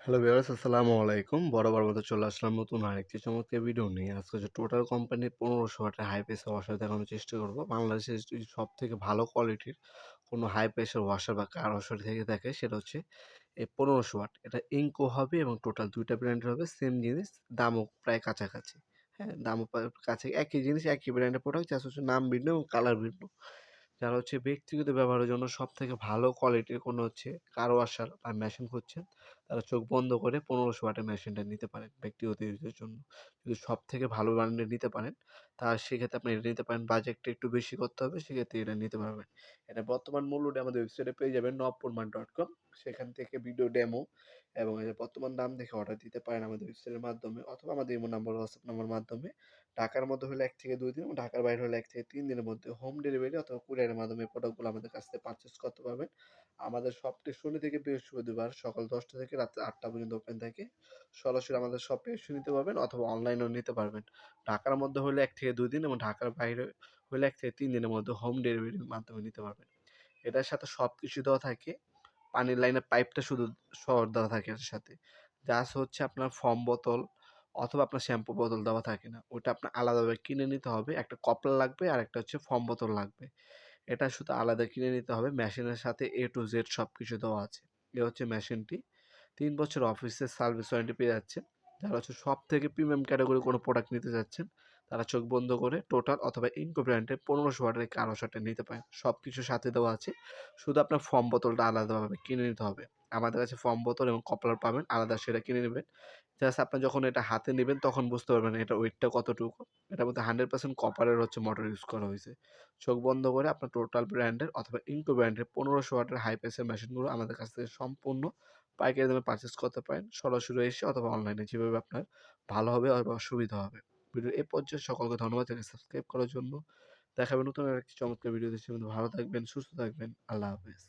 Hello viewers, আসসালামু আলাইকুম। বরাবর মতো চলে আসলাম নতুন আরেকটি চমৎকার ভিডিও নিয়ে। আজকে হচ্ছে টোটাল কোম্পানির 1500 ওয়াটের হাই প্রেশার ওয়াশার দেখানোর চেষ্টা করব। বাংলাদেশের যদি সবথেকে ভালো কোয়ালিটির কোনো হাই প্রেশার ওয়াশার বা কার ওয়াশার থেকে থাকে সেটা হচ্ছে এই 1500 ওয়াট। এটা ইনকো হবে এবং টোটাল ২ টা ব্র্যান্ডের হবে। সেম জিনিস, দামও প্রায় কাছাকাছি। হ্যাঁ? দামও প্রায় কাছে একই জিনিস, একই ব্র্যান্ডের প্রোডাক্ট, জাস্ট হচ্ছে নাম ভিন্ন এবং কালার ভিন্ন। যারা হচ্ছে ব্যক্তিগত ব্যবহারের জন্য সবথেকে ভালো কোয়ালিটির কোনো হচ্ছে কার ওয়াশার বা মেশিন খুঁজছেন, তারা চোখ বন্ধ করে 1500 ওয়াটের মেশিনটা নিতে পারেন ব্যক্তিগত ইউজের জন্য। যদি সবথেকে ভালো ব্র্যান্ডের নিতে পারেন, সেক্ষেত্রে আপনি এটা নিতে পারেন। বাজেটটা একটু বেশি করতে হবে, সেক্ষেত্রে এটা নিতে পারবেন। এটা বর্তমান মূল্যটা আমাদের ওয়েবসাইটে পেয়ে যাবেন nopurman.com। সেখান থেকে ভিডিও ডেমো এবং এর বর্তমান দাম দেখে অর্ডার দিতে পারেন আমাদের ওয়েবসাইটের মাধ্যমে অথবা আমাদের ইমো নাম্বার, হোয়াটসঅ্যাপ নাম্বার মাধ্যমে। ঢাকার মধ্যে হলে ১ থেকে ২ দিন এবং ঢাকার বাইরে হলে ১ থেকে ৩ দিনের মধ্যে হোম ডেলিভারি অথবা কুরিয়ারের মাধ্যমে প্রোডাক্টগুলো আমাদের কাছ থেকে পারচেজ করতে পারবেন। আমাদের শপটি শনি থেকে বৃহস্পতিবার সকাল ১০টা থেকে রাত ৮টা পর্যন্ত ওপেন থাকে। সরাসরি আমাদের শপে এসে নিতে পারবেন অথবা অনলাইনেও নিতে পারবেন। ঢাকার মধ্যে হলে ১ থেকে ২ দিন এবং ঢাকার বাইরে হলে ১ থেকে ৩ দিনের মধ্যে হোম ডেলিভারির মাধ্যমে নিতে পারবেন। এটার সাথে সবকিছু দেওয়া থাকে। পানির লাইনের পাইপটা শুধু দেওয়া থাকে এর সাথে। জাস্ট হচ্ছে আপনার ফোম বোতল অথবা আপনার শ্যাম্পু বোতল দেওয়া থাকে না। ওটা আপনার আলাদাভাবে কিনে নিতে হবে। একটা কপলার লাগবে আর একটা হচ্ছে ফোম বোতল লাগবে। এটা শুধু আলাদা কিনে নিতে হবে। মেশিনের সাথে A to Z সবকিছু দেওয়া আছে। এ হচ্ছে মেশিনটি। ৩ বছর অফিসের সার্ভিস ওয়ারেন্টি পেয়ে যাচ্ছেন। যারা হচ্ছে সবথেকে প্রিমিয়াম ক্যাটাগরির কোনো প্রোডাক্ট নিতে চাচ্ছেন, তারা চোখ বন্ধ করে টোটাল অথবা ইনকো ব্র্যান্ডের 1500 ওয়াটের এই কার ওয়াশারটা নিতে পারেন। সবকিছু সাথে দেওয়া আছে। শুধু আপনার ফোম বোতলটা আলাদাভাবে কিনে নিতে হবে। আমাদের কাছে ফোম বোতল এবং কপলার পাবেন, আলাদা সেটা কিনে নেবেন। জাস্ট আপনার যখন এটা হাতে নিবেন তখন বুঝতে পারবেন এটার ওয়েটটা কতটুকু। এটার মধ্যে 100% কপারের হচ্ছে মোটর ইউজ করা হইছে। চোখ বন্ধ করে আপনার টোটাল ব্র্যান্ডের অথবা ইনকো ব্র্যান্ডের 1500 ওয়াটের হাই প্রেসার মেশিনগুলো আমাদের কাছ থেকে সম্পূর্ণ পাইকারি দামে পারচেজ করতে পারেন। সরাসরি এসে অথবা অনলাইনে, যেভাবে আপনার ভালো হবে অথবা সুবিধা হবে। ভিডিওর এ পর্যায়ে সকলকে ধন্যবাদ জানাই সাবস্ক্রাইব করার জন্য। দেখা হবে নতুন আরেকটি চমৎকার ভিডিওতে। সে পর্যন্ত ভালো থাকবেন, সুস্থ থাকবেন। আল্লাহ হাফেজ।